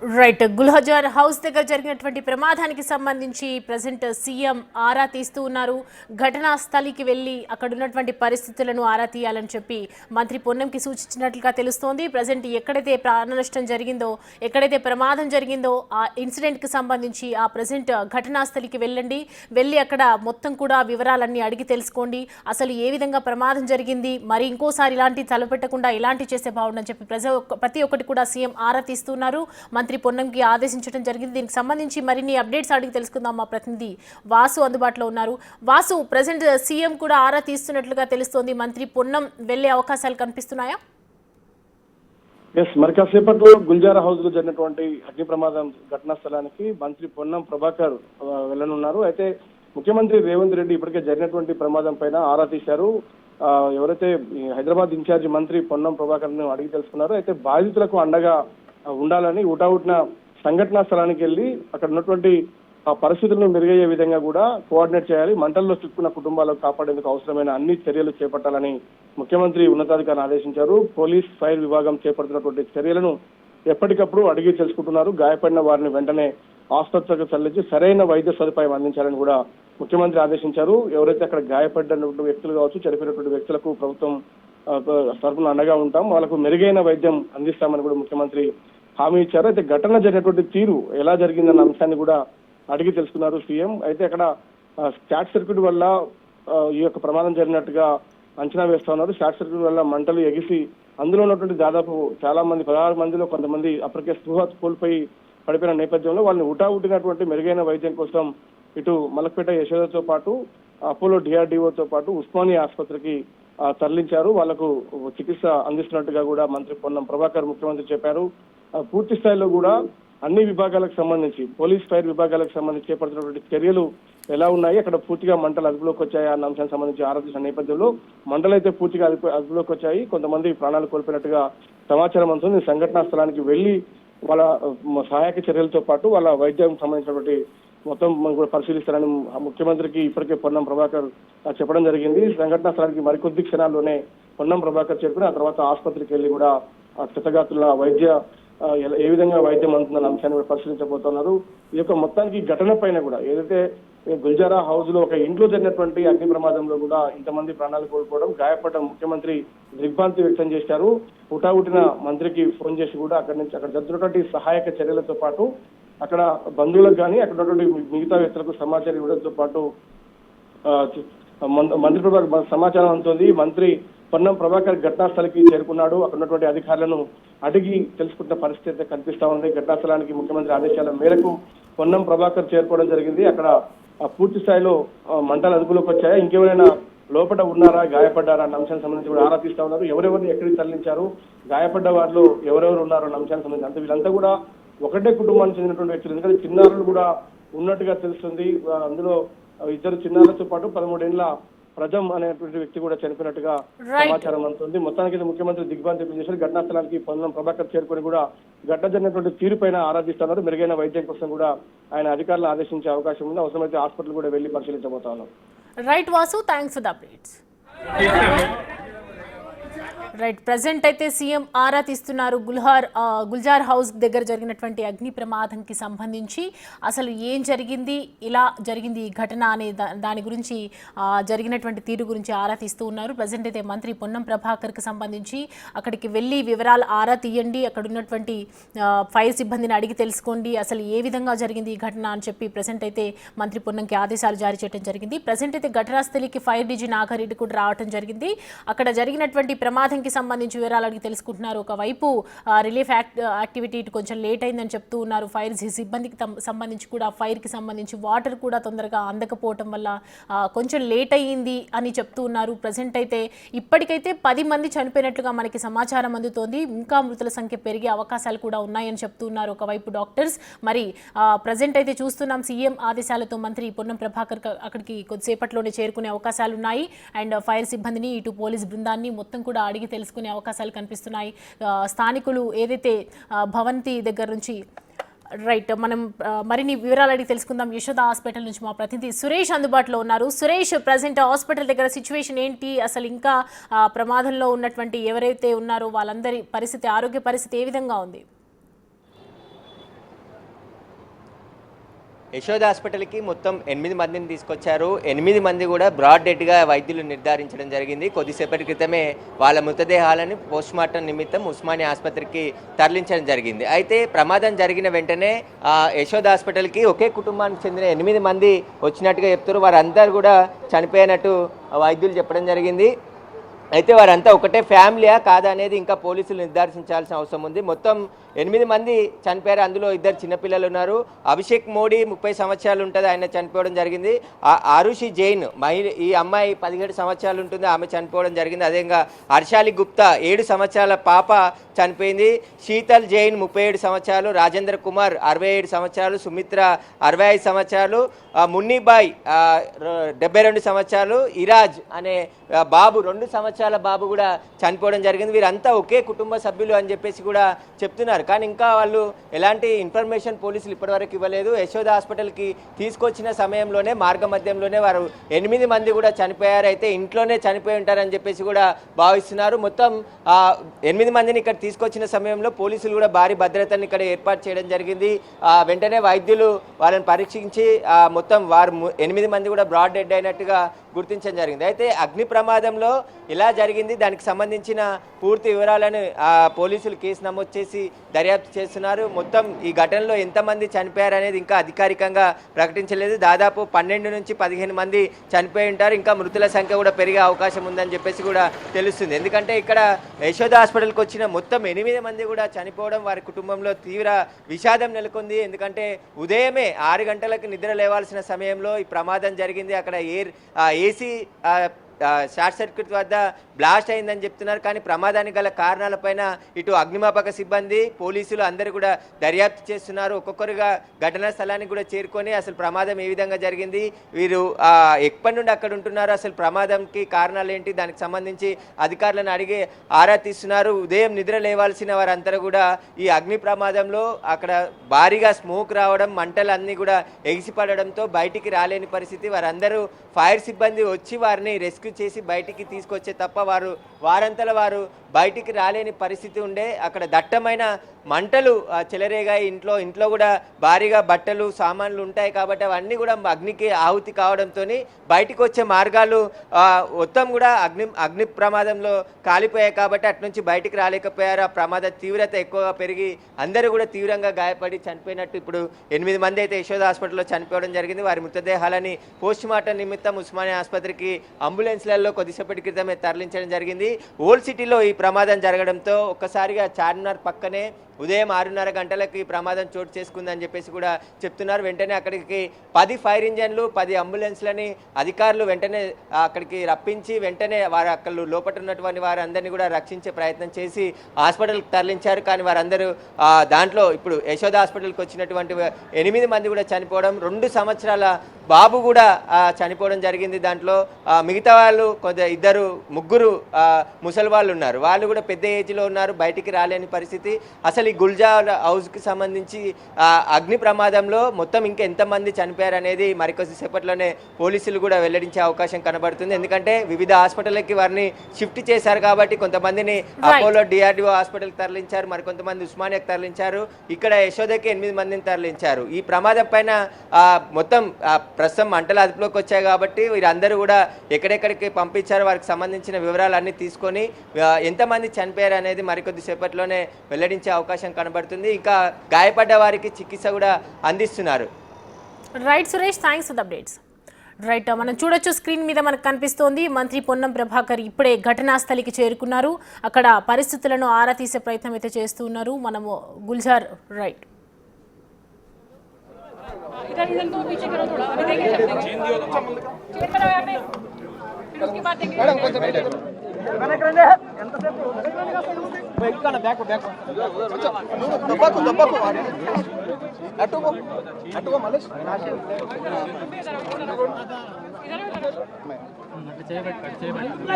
Right. గుల్హజార్ house దగ్గర జరిగినటువంటి ప్రమాదానికి సంబంధించి ప్రెజెంట్ సీఎం ఆరా తీస్తూ ఉన్నారు. ఘటనా స్థలికి వెళ్ళి అక్కడ ఉన్నటువంటి పరిస్థితులను ఆరా తీయాలని చెప్పి మంత్రి పొన్నంకి సూచించినట్లుగా తెలుస్తోంది. ప్రెజెంట్ ఎక్కడైతే ప్రాణ నష్టం జరిగిందో, ఎక్కడైతే ప్రమాదం జరిగిందో ఆ ఇన్సిడెంట్కి సంబంధించి ఆ ప్రెజెంట్ ఘటనా స్థలికి వెళ్ళి అక్కడ మొత్తం కూడా వివరాలన్నీ అడిగి తెలుసుకోండి. అసలు ఏ విధంగా ప్రమాదం జరిగింది, మరి ఇంకోసారి ఇలాంటి తలపెట్టకుండా ఇలాంటి చేస్తే బాగుండని చెప్పి ప్రతి ఒక్కటి కూడా సీఎం ఆరా తీస్తున్నారు. మంత్రి పొన్నంకి ఆదేశించడం జరిగింది. దీనికి సంబంధించి మరిన్ని అప్డేట్స్ అడిగి తెలుసుకుందాం. మా ప్రతినిధి వాసు అందుబాటులో ఉన్నారు. వాసు, ప్రెసెంట్ సీఎం కూడా ఆరా తీస్తున్నట్లుగా తెలుస్తోంది. మంత్రి పొన్నం వెళ్లే అవకాశాలు కనిపిస్తున్నాయా? మరి కాసేపట్లో గుల్జారా హౌస్ లో జరిగినటువంటి అగ్ని ప్రమాదం ఘటనా స్థలానికి మంత్రి పొన్నం ప్రభాకర్ వెళ్లనున్నారు. అయితే ముఖ్యమంత్రి రేవంత్ రెడ్డి ఇప్పటికే జరిగినటువంటి ప్రమాదం పైన ఆరా తీశారు. ఎవరైతే హైదరాబాద్ ఇన్ఛార్జి మంత్రి పొన్నం ప్రభాకర్ ను అడిగి తెలుసుకున్నారు. అయితే బాధితులకు అండగా ఉండాలని ఊటావుటిన సంఘటనా స్థలానికి వెళ్లి అక్కడ ఉన్నటువంటి పరిస్థితులను మెరుగయ్యే విధంగా కూడా కోఆర్డినేట్ చేయాలి. మంటల్లో చిక్కున్న కుటుంబాలకు కాపాడేందుకు అవసరమైన అన్ని చర్యలు చేపట్టాలని ముఖ్యమంత్రి ఉన్నతాధికారులను ఆదేశించారు. పోలీస్, ఫైర్ విభాగం చేపడుతున్నటువంటి చర్యలను ఎప్పటికప్పుడు అడిగి తెలుసుకుంటున్నారు. గాయపడిన వారిని వెంటనే ఆసుపత్రికి తరలించి సరైన వైద్య సదుపాయం అందించాలని కూడా ముఖ్యమంత్రి ఆదేశించారు. ఎవరైతే అక్కడ గాయపడినటువంటి వ్యక్తులు కావచ్చు, చనిపోయినటువంటి వ్యక్తులకు ప్రభుత్వం తరఫున అండగా ఉంటాం, వాళ్ళకు మెరుగైన వైద్యం అందిస్తామని కూడా ముఖ్యమంత్రి హామీ ఇచ్చారు. అయితే ఘటన జరిగినటువంటి తీరు ఎలా జరిగిందన్న అంశాన్ని కూడా అడిగి తెలుసుకున్నారు సీఎం. అయితే అక్కడ షార్ట్ సర్క్యూట్ వల్ల ఈ యొక్క ప్రమాదం జరిగినట్టుగా అంచనా వేస్తా ఉన్నారు. షార్ట్ సర్క్యూట్ వల్ల మంటలు ఎగిసి అందులో ఉన్నటువంటి దాదాపు చాలా మంది 16 మందిలో కొంతమంది అప్పటికే స్పృహ కోల్పోయి పడిపోయిన నేపథ్యంలో వాళ్ళని ఉటావుటినటువంటి మెరుగైన వైద్యం కోసం ఇటు మలక్పేట యశోదతో పాటు అపోలో డిఆర్డీఓతో పాటు ఉస్మానియా ఆసుపత్రికి తరలించారు. వాళ్లకు చికిత్స అందిస్తున్నట్టుగా కూడా మంత్రి పొన్నం ప్రభాకర్ ముఖ్యమంత్రి చెప్పారు. పూర్తి స్థాయిలో కూడా అన్ని విభాగాలకు సంబంధించి పోలీస్, ఫైర్ విభాగాలకు సంబంధించి చేపడుతున్నటువంటి చర్యలు ఎలా ఉన్నాయి, అక్కడ పూర్తిగా మంటలు అదుపులోకి వచ్చాయా అన్న అంశానికి సంబంధించి ఆరాధించిన నేపథ్యంలో మంటలైతే పూర్తిగా అదుపులోకి వచ్చాయి. కొంతమంది ప్రాణాలు కోల్పోయినట్టుగా సమాచారం అందుతుంది. సంఘటనా స్థలానికి వెళ్లి వాళ్ళ సహాయక చర్యలతో పాటు వాళ్ళ వైద్యం సంబంధించినటువంటి మొత్తం కూడా పరిశీలిస్తారని ముఖ్యమంత్రికి ఇప్పటికే పొన్నం ప్రభాకర్ చెప్పడం జరిగింది. సంఘటనా స్థలానికి మరికొద్ది క్షణాల్లోనే పొన్నం ప్రభాకర్ చేరుకుని ఆ తర్వాత ఆసుపత్రికి వెళ్లి కూడా క్షతగాతుల వైద్య ఏ విధంగా వైద్యం అందుతుందన్న అంశాన్ని కూడా పరిశీలించబోతున్నారు. ఈ యొక్క మొత్తానికి ఘటన పైన కూడా ఏదైతే గుల్జారా హౌస్ లో ఒక ఇంట్లో జరిగినటువంటి అగ్ని ప్రమాదంలో కూడా ఇంతమంది ప్రాణాలు కోల్పోవడం, గాయపడ్డ ముఖ్యమంత్రి దిగ్భ్రాంతి వ్యక్తం చేశారు. హుటాహుటిన మంత్రికి ఫోన్ చేసి కూడా అక్కడ జరుగుతున్నటువంటి సహాయక చర్యలతో పాటు అక్కడ బంధువులకు కానీ అక్కడ ఉన్నటువంటి మిగతా వ్యక్తులకు సమాచారం ఇవ్వడంతో పాటు మంత్రి ప్రభాకర్ సమాచారం అందుతుంది. మంత్రి పొన్నం ప్రభాకర్ ఘటనా స్థలికి చేరుకున్నాడు. అక్కడ ఉన్నటువంటి అధికారులను అడిగి తెలుసుకుంటున్న పరిస్థితి కనిపిస్తా ఉంది. ఘటనా స్థలానికి ముఖ్యమంత్రి ఆదేశాల మేరకు పొన్నం ప్రభాకర్ చేరుకోవడం జరిగింది. అక్కడ పూర్తి స్థాయిలో మంటలు అదుపులోకి వచ్చాయా, ఇంకెవరైనా లోపల ఉన్నారా, గాయపడ్డారా అన్న అంశానికి సంబంధించి కూడా ఆరా తీస్తా ఉన్నారు. ఎవరెవరిని ఎక్కడికి తరలించారు, గాయపడ్డ వారిలో ఎవరెవరు ఉన్నారు అన్న అంశానికి సంబంధించి అంత వీళ్ళంతా కూడా ఒకటే కుటుంబానికి చెందినటువంటి వ్యక్తులు. ఎందుకంటే చిన్నారులు కూడా ఉన్నట్టుగా తెలుస్తుంది. అందులో 2 చిన్నారులతో పాటు 13 ఏళ్ల ప్రజం అనేటువంటి వ్యక్తి కూడా చనిపోయినట్టుగా సమాచారం అందుతుంది. మొత్తానికి ముఖ్యమంత్రి దిగ్భ్రాంతి వ్యక్తం చేశారు. ఘటనా స్థలానికి పొన్నం ప్రభాకర్ చేరుకొని కూడా ఘటన జరిగినటువంటి తీరుపైన ఆరాధిస్తున్నారు. మెరుగైన వైద్యం కోసం కూడా ఆయన అధికారులు ఆదేశించే అవకాశం ఉంది. అవసరమైతే హాస్పిటల్ కూడా వెళ్లి పరిశీలించబోతా ఉన్నారు. Right Vasu, thanks for the updates. Right, present అయితే సీఎం ఆరా తీస్తున్నారు. గుల్జార్ హౌస్ దగ్గర జరిగినటువంటి అగ్ని ప్రమాదంకి సంబంధించి అసలు ఏం జరిగింది, ఇలా జరిగింది ఈ ఘటన అనే దాని గురించి జరిగినటువంటి తీరు గురించి ఆరా తీస్తూ ఉన్నారు. ప్రజెంట్ అయితే మంత్రి పొన్నం ప్రభాకర్కి సంబంధించి అక్కడికి వెళ్ళి వివరాలు ఆరా తీయండి, అక్కడ ఉన్నటువంటి ఫైర్ సిబ్బందిని అడిగి తెలుసుకోండి, అసలు ఏ విధంగా జరిగింది ఈ ఘటన అని చెప్పి ప్రజెంట్ అయితే మంత్రి పొన్నంకి ఆదేశాలు జారీ చేయడం జరిగింది. ప్రజెంట్ అయితే ఘటనా స్థలికి ఫైర్ డీజీ నాగారెడ్డి కూడా రావడం జరిగింది. అక్కడ జరిగినటువంటి ప్రమాదంకి సంబంధించి వివరాలు అడిగి తెలుసుకుంటున్నారు. ఒకవైపు రిలీఫ్ యాక్టివిటీ కొంచెం లేట్ అయిందని చెప్తూ ఉన్నారు. ఫైర్ సిబ్బందికి సంబంధించి కూడా ఫైర్కి సంబంధించి వాటర్ కూడా తొందరగా అందకపోవటం వల్ల కొంచెం లేట్ అయ్యింది అని చెప్తూ ఉన్నారు. ప్రజెంట్ అయితే ఇప్పటికైతే 10 మంది చనిపోయినట్లుగా మనకి సమాచారం అందుతోంది. ఇంకా మృతుల సంఖ్య పెరిగే అవకాశాలు కూడా ఉన్నాయని చెప్తూ ఉన్నారు ఒకవైపు డాక్టర్స్. మరి ప్రజెంట్ అయితే చూస్తున్నాం సీఎం ఆదేశాలతో మంత్రి పొన్నం ప్రభాకర్ అక్కడికి కొద్దిసేపట్లోనే చేరుకునే అవకాశాలు ఉన్నాయి. అండ్ ఫైర్ సిబ్బందిని, ఇటు పోలీస్ బృందాన్ని మొత్తం కూడా అడిగి తెలుసుకునే అవకాశాలు కనిపిస్తున్నాయి. స్థానికులు ఏదైతే భవంతి దగ్గర నుంచి రైట్, మనం మరిన్ని వివరాలు అడిగి తెలుసుకుందాం. యశోద హాస్పిటల్ నుంచి మా ప్రతినిధి సురేష్ అందుబాటులో ఉన్నారు. సురేష్, ప్రజెంట్ హాస్పిటల్ దగ్గర సిచ్యువేషన్ ఏంటి, అసలు ఇంకా ప్రమాదంలో ఉన్నటువంటి ఎవరైతే ఉన్నారో వాళ్ళందరి పరిస్థితి, ఆరోగ్య పరిస్థితి ఏ విధంగా ఉంది? యశోద హాస్పిటల్కి మొత్తం 8 మందిని తీసుకొచ్చారు. 8 మంది కూడా బ్రాడ్ డెడ్గా వైద్యులు నిర్ధారించడం జరిగింది. కొద్దిసేపటి క్రితమే వాళ్ళ మృతదేహాలను పోస్ట్మార్టం నిమిత్తం ఉస్మానియా ఆసుపత్రికి తరలించడం జరిగింది. అయితే ప్రమాదం జరిగిన వెంటనే యశోద హాస్పిటల్కి ఒకే కుటుంబానికి చెందిన 8 మంది వచ్చినట్టుగా చెప్తారు. వారందరూ కూడా చనిపోయినట్టు వైద్యులు చెప్పడం జరిగింది. అయితే వారంతా ఒకటే ఫ్యామిలీయా కాదా అనేది ఇంకా పోలీసులు నిర్ధారించాల్సిన అవసరం ఉంది. మొత్తం 8 మంది చనిపోయారు. అందులో 2 చిన్నపిల్లలు ఉన్నారు. అభిషేక్ మోడీ 30 సంవత్సరాలు ఉంటుంది, ఆయన చనిపోవడం జరిగింది. ఆరుషి జైన్ ఈ అమ్మాయి 17 సంవత్సరాలు ఉంటుంది, ఆమె చనిపోవడం జరిగింది. అదేవిధంగా హర్షాలి గుప్తా 7 సంవత్సరాల పాప చనిపోయింది. శీతల్ జైన్ 37 సంవత్సరాలు, రాజేంద్ర కుమార్ 67 సంవత్సరాలు, సుమిత్ర 65 సంవత్సరాలు, మున్నిబాయ్ 72 సంవత్సరాలు, ఇరాజ్ అనే బాబు 2 సంవత్సరాల బాబు కూడా చనిపోవడం జరిగింది. వీరంతా ఒకే కుటుంబ సభ్యులు అని చెప్పేసి కూడా చెప్తున్నారు. కానీ ఇంకా వాళ్ళు ఎలాంటి ఇన్ఫర్మేషన్ పోలీసులు ఇప్పటివరకు ఇవ్వలేదు. యశోద హాస్పిటల్కి తీసుకొచ్చిన సమయంలోనే మార్గ మధ్యంలోనే వారు 8 మంది కూడా చనిపోయారు. అయితే ఇంట్లోనే చనిపోయి ఉంటారని చెప్పేసి కూడా భావిస్తున్నారు. మొత్తం 8 మందిని ఇక్కడ తీసుకొచ్చిన సమయంలో పోలీసులు కూడా భారీ భద్రతను ఇక్కడ ఏర్పాటు చేయడం జరిగింది. వెంటనే వైద్యులు వాళ్ళని పరీక్షించి మొత్తం వారు 8 మంది కూడా బ్రాడ్ డెడ్ అయినట్టుగా గుర్తించడం జరిగింది. అయితే అగ్ని ప్రమాదంలో ఎలా జరిగింది, దానికి సంబంధించిన పూర్తి వివరాలను పోలీసులు కేసు నమోదు చేసి దర్యాప్తు చేస్తున్నారు. మొత్తం ఈ ఘటనలో ఎంతమంది చనిపోయారు అనేది ఇంకా అధికారికంగా ప్రకటించలేదు. దాదాపు 12 నుంచి 15 మంది చనిపోయి ఉంటారు. ఇంకా మృతుల సంఖ్య కూడా పెరిగే అవకాశం ఉందని చెప్పేసి కూడా తెలుస్తుంది. ఎందుకంటే ఇక్కడ యశోద హాస్పిటల్కి వచ్చిన మొత్తం 8 మంది కూడా చనిపోవడం వారి కుటుంబంలో తీవ్ర విషాదం నెలకొంది. ఎందుకంటే ఉదయమే 6 గంటలకు నిద్ర లేవాల్సిన సమయంలో ఈ ప్రమాదం జరిగింది. అక్కడ ఏసీ షార్ట్ సర్క్యూట్ వద్ద బ్లాస్ట్ అయిందని చెప్తున్నారు. కానీ ప్రమాదానికి గల కారణాలపైన ఇటు అగ్నిమాపక సిబ్బంది, పోలీసులు అందరూ కూడా దర్యాప్తు చేస్తున్నారు. ఒక్కొక్కరుగా ఘటనా స్థలానికి కూడా చేరుకొని అసలు ప్రమాదం ఏ విధంగా జరిగింది, వీరు ఎప్పటి నుండి అక్కడ ఉంటున్నారు, అసలు ప్రమాదంకి కారణాలు ఏంటి, దానికి సంబంధించి అధికారులను అడిగి ఆరా తీస్తున్నారు. ఉదయం నిద్ర లేవాల్సిన వారందరూ కూడా ఈ అగ్ని ప్రమాదంలో అక్కడ భారీగా స్మోక్ రావడం, మంటలు అన్నీ కూడా ఎగిసిపడడంతో బయటికి రాలేని పరిస్థితి. వారందరూ ఫైర్ సిబ్బంది వచ్చి వారిని రెస్క్యూ చేసి బయటికి తీసుకొచ్చే తప్ప వారంతల వారు బయటికి రాలేని పరిస్థితి ఉండే. అక్కడ దట్టమైన మంటలు చెలరేగాయి. ఇంట్లో కూడా భారీగా బట్టలు సామాన్లు ఉంటాయి కాబట్టి అవన్నీ కూడా అగ్నికి ఆహుతి కావడంతో బయటికి వచ్చే మార్గాలు మొత్తం కూడా అగ్ని ప్రమాదంలో కాలిపోయాయి కాబట్టి అటు నుంచి బయటికి రాలేకపోయారు. ఆ ప్రమాద తీవ్రత ఎక్కువగా పెరిగి అందరూ కూడా తీవ్రంగా గాయపడి చనిపోయినట్టు ఇప్పుడు 8 మంది అయితే యశోద హాస్పిటల్లో చనిపోవడం జరిగింది. వారి మృతదేహాలని పోస్ట్మార్టం నిమిత్తం ఉస్మానియా ఆసుపత్రికి అంబులెన్స్లలో కొద్దిసేపటి క్రితమే తరలించడం జరిగింది. ఓల్డ్ సిటీలో ఈ ప్రమాదం జరగడంతో ఒక్కసారిగా చార్మినార్ పక్కనే ఉదయం 6:30 గంటలకు ఈ ప్రమాదం చోటు చేసుకుందని చెప్పేసి కూడా చెప్తున్నారు. వెంటనే అక్కడికి 10 ఫైర్ ఇంజన్లు, 10 అంబులెన్స్లని అధికారులు వెంటనే అక్కడికి రప్పించి వెంటనే వారు అక్కడ లోపల ఉన్నటువంటి వారందరినీ కూడా రక్షించే ప్రయత్నం చేసి హాస్పిటల్కి తరలించారు. కానీ వారందరూ దాంట్లో ఇప్పుడు యశోద హాస్పిటల్కి వచ్చినటువంటి 8 మంది కూడా చనిపోవడం, 2 సంవత్సరాల బాబు కూడా చనిపోవడం జరిగింది. దాంట్లో మిగతా వాళ్ళు ముగ్గురు ముసలి వాళ్ళు ఉన్నారు. వాళ్ళు కూడా పెద్ద ఏజ్లో ఉన్నారు, బయటికి రాలేని పరిస్థితి. అసలు ఈ గుల్జార్ హౌస్కి సంబంధించి అగ్ని ప్రమాదంలో మొత్తం ఇంకా ఎంతమంది చనిపోయారు అనేది మరికొద్దిసేపట్లోనే పోలీసులు కూడా వెల్లడించే అవకాశం కనబడుతుంది. ఎందుకంటే వివిధ హాస్పిటల్కి వారిని షిఫ్ట్ చేశారు కాబట్టి కొంతమందిని అపోలో డిఆర్డిఓ హాస్పిటల్కి తరలించారు, మరికొంతమంది ఉస్మానియాకి తరలించారు, ఇక్కడ యశోదకి 8 మందిని తరలించారు. ఈ ప్రమాదం పైన మొత్తం ప్రస్తుతం మంటలు అదుపులోకి వచ్చాయి కాబట్టి వీరందరూ కూడా ఎక్కడెక్కడికి పంపించారు, వారికి సంబంధించిన వివరాలన్నీ తీసుకొని ఎంతమంది చనిపోయారు అనేది మరికొద్ది సేపట్లోనే వెల్లడించే అవకాశం కనబడుతుంది. ఇంకా గాయపడ్డ వారికి చికిత్స కూడా అందిస్తున్నారు. Right Suresh, thanks for the updates. Right, మనం చూడొచ్చు స్క్రీన్ మీద మనకు కనిపిస్తోంది. మంత్రి పొన్నం ప్రభాకర్ ఇప్పుడే ఘటనా స్థలికి చేరుకున్నారు. అక్కడ పరిస్థితులను ఆరా తీసే ప్రయత్నం అయితే చేస్తున్నారు. మనము గుల్జార్ రైట్ इधर इनको पीछे करो थोड़ा, अभी देख सकते हैं चेन दियो तो चेन करो यहाँ पे, फिर उसके बाद देंगे मैडम కొంచెం వెయిట్ కనండి ఎంతసేపు వెయిట్ కన బ్యాక్ దబ్బకు అటుకో మలేష్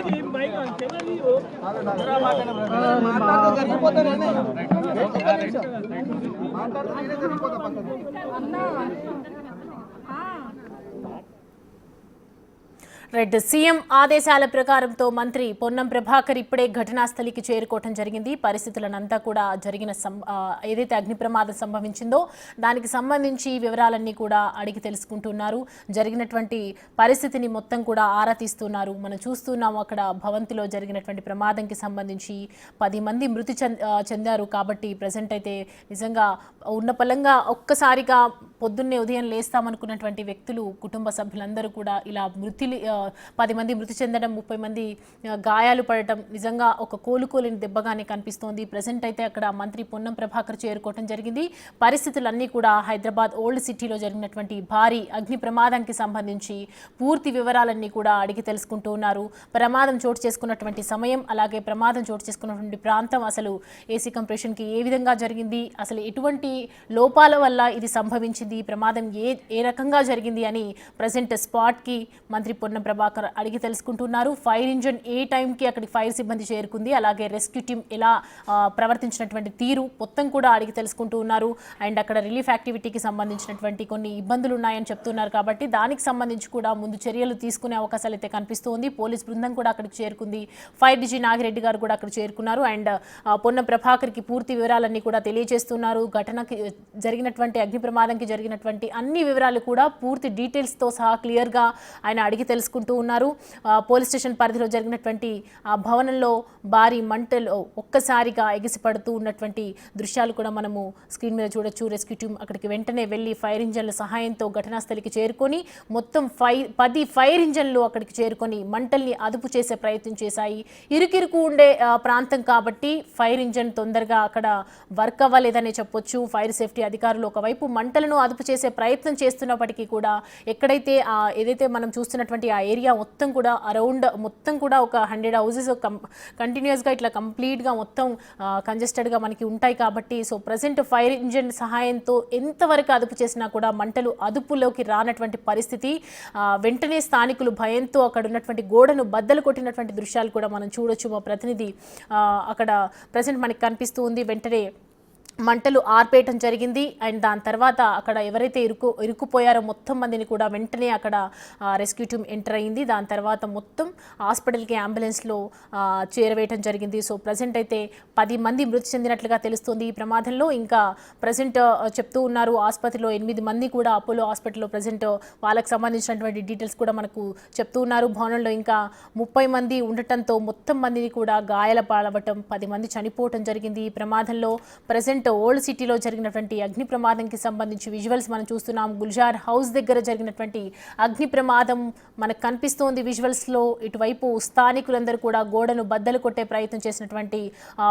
ఇద్దరు మైక్ ఆన్ చేయండి మాట్లాడడం జరిగిపోతానే మాట్లాడడం జరిగిపోతా పక్కన రెడ్ సీఎం ఆదేశాల ప్రకారంతో మంత్రి పొన్నం ప్రభాకర్ ఇప్పుడే ఘటనా స్థలికి చేరుకోవటం జరిగింది. పరిస్థితులనంతా కూడా జరిగిన ఏదైతే అగ్ని ప్రమాదం సంభవించిందో దానికి సంబంధించి వివరాలన్నీ కూడా అడిగి తెలుసుకుంటున్నారు. జరిగినటువంటి పరిస్థితిని మొత్తం కూడా ఆరా తీస్తున్నారు. మనం చూస్తున్నాము అక్కడ భవంతిలో జరిగినటువంటి ప్రమాదంకి సంబంధించి 10 మంది మృతి చెందారు. కాబట్టి ప్రజెంట్ అయితే నిజంగా ఉన్నపలంగా ఒక్కసారిగా పొద్దున్నే ఉదయం లేస్తామనుకున్నటువంటి వ్యక్తులు, కుటుంబ సభ్యులందరూ కూడా ఇలా 10 మంది మృతి చెందడం, 30 మంది గాయాలు పడటం నిజంగా ఒక కోలుకోలేని దెబ్బగానే కనిపిస్తోంది. ప్రజెంట్ అయితే అక్కడ మంత్రి పొన్నం ప్రభాకర్ చేరుకోవడం జరిగింది. పరిస్థితులన్నీ కూడా హైదరాబాద్ ఓల్డ్ సిటీలో జరిగినటువంటి భారీ అగ్ని ప్రమాదానికి సంబంధించి పూర్తి వివరాలన్నీ కూడా అడిగి తెలుసుకుంటూ ఉన్నారు. ప్రమాదం చోటు చేసుకున్నటువంటి సమయం, అలాగే ప్రమాదం చోటు చేసుకున్నటువంటి ప్రాంతం, అసలు ఏసీ కంప్రెషన్కి ఏ విధంగా జరిగింది, అసలు ఎటువంటి లోపాల వల్ల ఇది సంభవించింది, ప్రమాదం ఏ రకంగా జరిగింది అని ప్రజెంట్ స్పాట్కి మంత్రి పొన్నం ప్రభాకర్ అడిగి తెలుసుకుంటున్నారు. ఫైర్ ఇంజన్ ఏ టైంకి అక్కడికి ఫైర్ సిబ్బంది చేరుకుంది, అలాగే రెస్క్యూ టీం ఎలా ప్రవర్తించినటువంటి తీరు మొత్తం కూడా అడిగి తెలుసుకుంటూ ఉన్నారు. అండ్ అక్కడ రిలీఫ్ యాక్టివిటీకి సంబంధించినటువంటి కొన్ని ఇబ్బందులు ఉన్నాయని చెప్తున్నారు. కాబట్టి దానికి సంబంధించి కూడా ముందు చర్యలు తీసుకునే అవకాశాలు అయితే కనిపిస్తోంది. పోలీస్ బృందం కూడా అక్కడికి చేరుకుంది. ఫైర్ డీజీ నాగిరెడ్డి గారు కూడా అక్కడ చేరుకున్నారు. అండ్ పొన్నం ప్రభాకర్కి పూర్తి వివరాలన్నీ కూడా తెలియజేస్తున్నారు. ఘటనకి జరిగినటువంటి అగ్ని ప్రమాదంకి జరిగినటువంటి అన్ని వివరాలు కూడా పూర్తి డీటెయిల్స్తో సహా క్లియర్గా ఆయన అడిగి తెలుసుకుంటూ ఉన్నారు. పోలీస్ స్టేషన్ పరిధిలో జరిగినటువంటి ఆ భవనంలో భారీ మంటలు ఒక్కసారిగా ఎగిసిపడుతూ ఉన్నటువంటి దృశ్యాలు కూడా మనము స్క్రీన్ మీద చూడొచ్చు. రెస్క్యూ టీం అక్కడికి వెంటనే వెళ్ళి ఫైర్ ఇంజన్ల సహాయంతో ఘటనా స్థలికి చేరుకొని మొత్తం 10 ఫైర్ ఇంజన్లు అక్కడికి చేరుకొని మంటల్ని అదుపు చేసే ప్రయత్నం చేశాయి. ఇరుకిరుకు ఉండే ప్రాంతం కాబట్టి ఫైర్ ఇంజన్ తొందరగా అక్కడ వర్క్ అవ్వలేదనే చెప్పొచ్చు. ఫైర్ సేఫ్టీ అధికారులు ఒకవైపు మంటలను అదుపు చేసే ప్రయత్నం చేస్తున్నప్పటికీ కూడా ఎక్కడైతే ఏదైతే మనం చూస్తున్నటువంటి ఆ ఏరియా మొత్తం కూడా అరౌండ్ మొత్తం కూడా ఒక 100 హౌసెస్ కంటిన్యూస్గా ఇట్లా కంప్లీట్గా మొత్తం కంజెస్టెడ్గా మనకి ఉంటాయి. కాబట్టి సో ప్రజెంట్ ఫైర్ ఇంజిన్ సహాయంతో ఎంతవరకు అదుపు చేసినా కూడా మంటలు అదుపులోకి రానటువంటి పరిస్థితి. వెంటనే స్థానికులు భయంతో అక్కడ ఉన్నటువంటి గోడను బద్దలు కొట్టినటువంటి దృశ్యాలు కూడా మనం చూడొచ్చు. మా ప్రతినిధి అక్కడ ప్రజెంట్ మనకి కనిపిస్తూ ఉంది. వెంటనే మంటలు ఆర్పేయటం జరిగింది. అండ్ దాని తర్వాత అక్కడ ఎవరైతే ఇరుక్కుపోయారో మొత్తం మందిని కూడా వెంటనే అక్కడ రెస్క్యూ టీమ్ ఎంటర్ అయింది. దాని తర్వాత మొత్తం హాస్పిటల్కి అంబులెన్స్లో చేరవేయటం జరిగింది. సో ప్రజెంట్ అయితే 10 మంది మృతి చెందినట్లుగా తెలుస్తుంది ఈ ప్రమాదంలో. ఇంకా ప్రజెంట్ చెప్తూ ఉన్నారు ఆసుపత్రిలో 8 మంది కూడా అపోలో హాస్పిటల్లో ప్రజెంట్ వాళ్ళకి సంబంధించినటువంటి డీటెయిల్స్ కూడా మనకు చెప్తూ ఉన్నారు. భవనంలో ఇంకా 30 మంది ఉండటంతో మొత్తం మందిని కూడా గాయాల పాలవటం, 10 మంది చనిపోవటం జరిగింది. ఈ ప్రమాదంలో ప్రజెంట్ ఓల్డ్ సిటీలో జరిగినటువంటి అగ్ని ప్రమాదంకి సంబంధించి విజువల్స్ మనం చూస్తున్నాం. గుల్జార్ హౌస్ దగ్గర జరిగినటువంటి అగ్ని ప్రమాదం మనకు కనిపిస్తోంది విజువల్స్లో. ఇటువైపు స్థానికులందరూ కూడా గోడను బద్దలు కొట్టే ప్రయత్నం చేసినటువంటి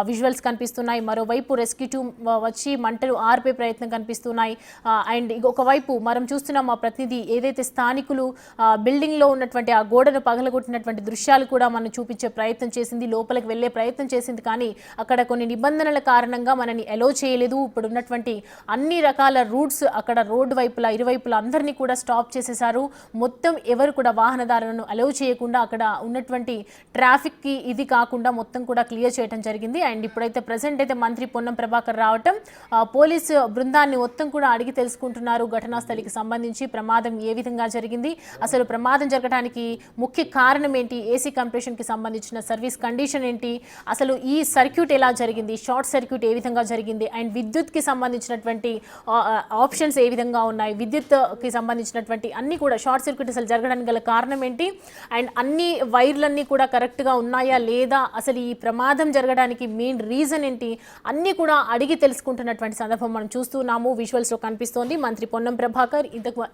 విజువల్స్ కనిపిస్తున్నాయి. మరోవైపు రెస్క్యూ టీమ్ వచ్చి మంటలు ఆర్పే ప్రయత్నం కనిపిస్తున్నాయి. అండ్ ఒకవైపు మనం చూస్తున్నాం మా ప్రతినిధి ఏదైతే స్థానికులు బిల్డింగ్లో ఉన్నటువంటి ఆ గోడను పగలగొట్టినటువంటి దృశ్యాలు కూడా మనం చూపించే ప్రయత్నం చేసింది, లోపలికి వెళ్ళే ప్రయత్నం చేసింది. కానీ అక్కడ కొన్ని నిబంధనల కారణంగా మనని అలో చేయలేదు. ఇప్పుడు ఉన్నటువంటి అన్ని రకాల రూట్స్ అక్కడ రోడ్డు వైపులా ఇరువైపులా అందరినీ కూడా స్టాప్ చేసేశారు. మొత్తం ఎవరు కూడా వాహనదారులను అలౌ చేయకుండా అక్కడ ఉన్నటువంటి ట్రాఫిక్కి ఇది కాకుండా మొత్తం కూడా క్లియర్ చేయడం జరిగింది. అండ్ ఇప్పుడైతే ప్రజెంట్ అయితే మంత్రి పొన్నం ప్రభాకర్ రావటం, పోలీసు బృందాన్ని మొత్తం కూడా అడిగి తెలుసుకుంటున్నారు. ఘటనా స్థలికి సంబంధించి ప్రమాదం ఏ విధంగా జరిగింది, అసలు ప్రమాదం జరగడానికి ముఖ్య కారణం ఏంటి, ఏసీ కంప్రెషన్కి సంబంధించిన సర్వీస్ కండిషన్ ఏంటి, అసలు ఈ సర్క్యూట్ ఎలా జరిగింది, షార్ట్ సర్క్యూట్ ఏ విధంగా జరిగింది, అండ్ విద్యుత్కి సంబంధించినటువంటి ఆప్షన్స్ ఏ విధంగా ఉన్నాయి, విద్యుత్కి సంబంధించినటువంటి అన్ని కూడా షార్ట్ సర్క్యూట్ అసలు జరగడానికి గల కారణం ఏంటి, అండ్ అన్ని వైర్లన్నీ కూడా కరెక్ట్గా ఉన్నాయా లేదా, అసలు ఈ ప్రమాదం జరగడానికి మెయిన్ రీజన్ ఏంటి, అన్నీ కూడా అడిగి తెలుసుకుంటున్నటువంటి సందర్భం మనం చూస్తున్నాము. విజువల్స్లో కనిపిస్తోంది. మంత్రి పొన్నం ప్రభాకర్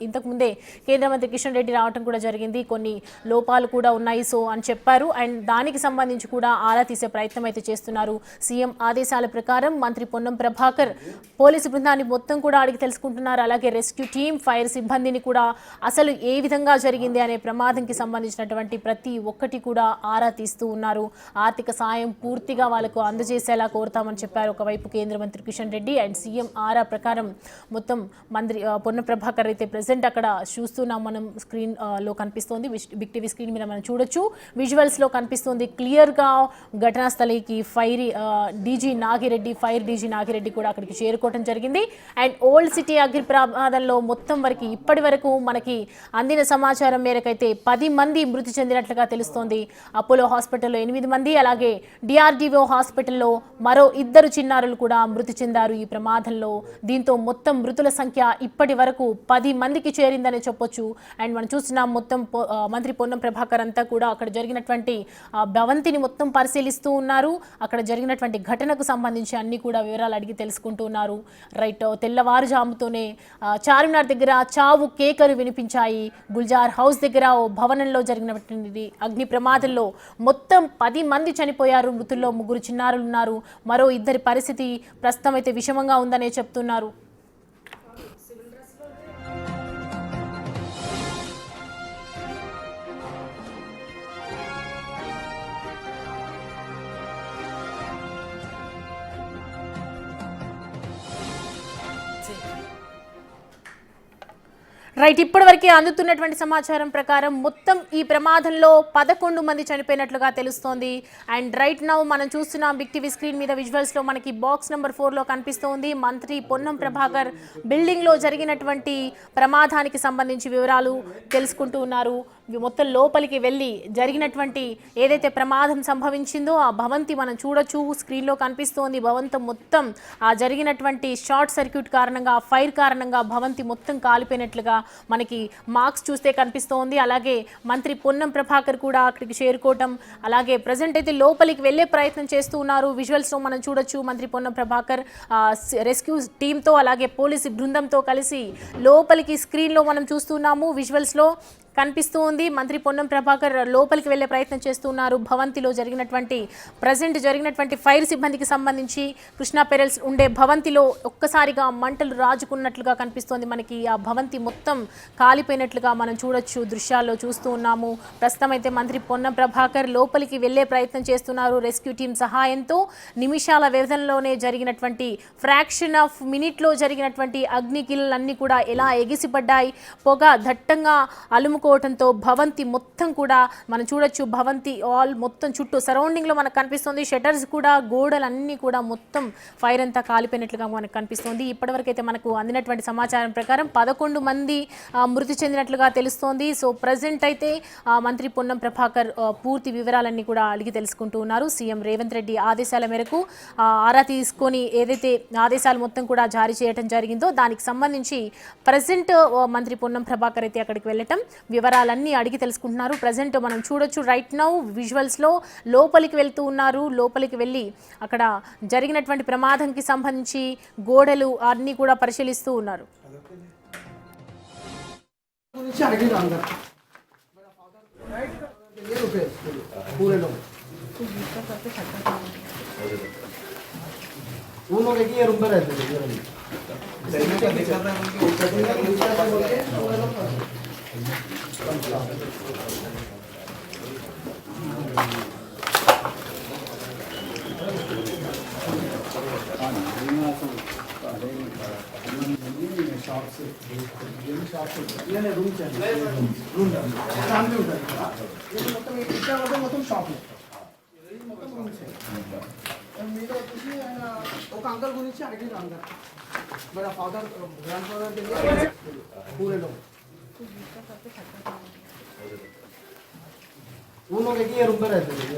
ఇంతకుముందే కేంద్ర మంత్రి కిషన్ రెడ్డి రావడం కూడా జరిగింది. కొన్ని లోపాలు కూడా ఉన్నాయి సో అని చెప్పారు. అండ్ దానికి సంబంధించి కూడా ఆరా తీసే ప్రయత్నం అయితే చేస్తున్నారు. సీఎం ఆదేశాల ప్రకారం మంత్రి పొన్నం ప్రభాకర్ పోలీసు బృందాన్ని మొత్తం కూడా అడిగి తెలుసుకుంటున్నారు. అలాగే రెస్క్యూ టీం, ఫైర్ సిబ్బందిని కూడా అసలు ఏ విధంగా జరిగింది అనే ప్రమాదంకి సంబంధించినటువంటి ప్రతి ఒక్కటి కూడా ఆరా తీస్తూ ఉన్నారు. ఆర్థిక సాయం పూర్తిగా వాళ్ళకు అందజేసేలా కోరుతామని చెప్పారు ఒకవైపు కేంద్ర మంత్రి కిషన్ రెడ్డి. అండ్ సీఎం ఆరా ప్రకారం మొత్తం మంత్రి పొన్నం ప్రభాకర్ అయితే ప్రెసెంట్ అక్కడ చూస్తున్నాం మనం స్క్రీన్ లో కనిపిస్తోంది. బిగ్ టీవీ స్క్రీన్ మీద మనం చూడొచ్చు. విజువల్స్ లో కనిపిస్తుంది క్లియర్ గా ఘటనా స్థలికి ఫైర్ డీజీ నాగిరెడ్డి రెడ్డి కూడా అక్కడికి చేరుకోవడం జరిగింది. అండ్ ఓల్డ్ సిటీ అగ్ని ప్రమాదంలో మొత్తం వరకు ఇప్పటి వరకు మనకి అందిన సమాచారం మేరకైతే 10 మంది మృతి చెందినట్లుగా తెలుస్తోంది. అపోలో హాస్పిటల్లో 8 మంది, అలాగే డిఆర్డీఓ హాస్పిటల్లో మరో 2 చిన్నారులు కూడా మృతి చెందారు ఈ ప్రమాదంలో. దీంతో మొత్తం మృతుల సంఖ్య ఇప్పటి వరకు 10 మందికి చేరిందని చెప్పొచ్చు. అండ్ మనం చూస్తున్నాం మొత్తం మంత్రి పొన్నం ప్రభాకర్ అంతా కూడా అక్కడ జరిగినటువంటి భవంతిని మొత్తం పరిశీలిస్తూ ఉన్నారు. అక్కడ జరిగినటువంటి ఘటనకు సంబంధించి అన్ని కూడా వివరాలు అడిగి తెలుసుకుంటూ ఉన్నారు. రైట్, తెల్లవారుజాముతోనే చార్మినార్ దగ్గర చావు కేకలు వినిపించాయి. గుల్జార్ హౌస్ దగ్గర ఓ భవనంలో జరిగినటువంటి అగ్ని ప్రమాదంలో మొత్తం 10 మంది చనిపోయారు. మృతుల్లో 3 చిన్నారులు ఉన్నారు. మరో 2 పరిస్థితి ప్రస్తుతం అయితే విషమంగా ఉందనే చెప్తున్నారు. రైట్, ఇప్పటివరకే అందుతున్నటువంటి సమాచారం ప్రకారం మొత్తం ఈ ప్రమాదంలో 11 మంది చనిపోయినట్లుగా తెలుస్తోంది. అండ్ రైట్ నౌ మనం చూస్తున్నాం బిగ్ టీవీ స్క్రీన్ మీద విజువల్స్లో మనకి బాక్స్ నెంబర్ 4లో కనిపిస్తోంది. మంత్రి పొన్నం ప్రభాకర్ బిల్డింగ్లో జరిగినటువంటి ప్రమాదానికి సంబంధించి వివరాలు తెలుసుకుంటూ ఉన్నారు. మొత్తం లోపలికి వెళ్ళి జరిగినటువంటి ఏదైతే ప్రమాదం సంభవించిందో ఆ భవంతి మనం చూడొచ్చు, స్క్రీన్లో కనిపిస్తోంది. భవంతి మొత్తం ఆ జరిగినటువంటి షార్ట్ సర్క్యూట్ కారణంగా, ఫైర్ కారణంగా భవంతి మొత్తం కాలిపోయినట్లుగా మనకి మార్క్స్ చూస్తే కనిపిస్తోంది. అలాగే మంత్రి పొన్నం ప్రభాకర్ కూడా అక్కడికి చేరుకోవటం, అలాగే ప్రజెంట్ అయితే లోపలికి వెళ్ళే ప్రయత్నం చేస్తూ ఉన్నారు. విజువల్స్లో మనం చూడొచ్చు మంత్రి పొన్నం ప్రభాకర్ రెస్క్యూ టీంతో అలాగే పోలీసు బృందంతో కలిసి లోపలికి స్క్రీన్లో మనం చూస్తున్నాము. విజువల్స్లో కనిపిస్తూ ఉంది. మంత్రి పొన్నం ప్రభాకర్ లోపలికి వెళ్లే ప్రయత్నం చేస్తున్నారు. భవంతిలో జరిగినటువంటి ఫైర్ సిబ్బందికి సంబంధించి కృష్ణా పెరల్స్ ఉండే భవంతిలో ఒక్కసారిగా మంటలు రాజుకున్నట్లుగా కనిపిస్తోంది. మనకి ఆ భవంతి మొత్తం కాలిపోయినట్లుగా మనం చూడొచ్చు, దృశ్యాల్లో చూస్తూ ఉన్నాము. ప్రస్తుతం అయితే మంత్రి పొన్నం ప్రభాకర్ లోపలికి వెళ్లే ప్రయత్నం చేస్తున్నారు. రెస్క్యూ టీం సహాయంతో నిమిషాల వ్యవధిలోనే జరిగినటువంటి ఫ్రాక్షన్ ఆఫ్ మినిట్లో జరిగినటువంటి అగ్నికిల్లన్నీ కూడా ఎలా ఎగిసిపడ్డాయి, పొగ దట్టంగా అలుముకోవడంతో భవంతి మొత్తం కూడా మనం చూడొచ్చు. భవంతి ఆల్ మొత్తం చుట్టూ సరౌండింగ్లో మనకు కనిపిస్తుంది. షటర్స్ కూడా, గోడలన్నీ కూడా మొత్తం ఫైర్ అంతా కాలిపోయినట్లుగా మనకు కనిపిస్తుంది. ఇప్పటివరకు అయితే మనకు అందినటువంటి సమాచారం ప్రకారం 11 మంది మృతి చెందినట్లుగా తెలుస్తోంది. సో ప్రజెంట్ అయితే మంత్రి పొన్నం ప్రభాకర్ పూర్తి వివరాలన్నీ కూడా అడిగి తెలుసుకుంటూ ఉన్నారు. సీఎం రేవంత్ రెడ్డి ఆదేశాల మేరకు ఆరా తీసుకొని ఏదైతే ఆదేశాలు మొత్తం కూడా జారీ చేయడం జరిగిందో దానికి సంబంధించి ప్రజెంట్ మంత్రి పొన్నం ప్రభాకర్ అయితే అక్కడికి వెళ్ళటం, వివరాలన్నీ అడిగి తెలుసుకుంటున్నారు. ప్రజెంట్ మనం చూడొచ్చు రైట్ నౌ విజువల్స్లో లోపలికి వెళ్తూ ఉన్నారు. లోపలికి వెళ్ళి అక్కడ జరిగినటువంటి ప్రమాదంకి సంబంధించి గోడలు అన్నీ కూడా పరిశీలిస్తూ ఉన్నారు. ఒక అంకల్ గురించి అడిగిన అంకల్ मेरा फादर ग्रैंडफादर के लिए पूरे लोग वो लोग एक ही रूम में रहते थे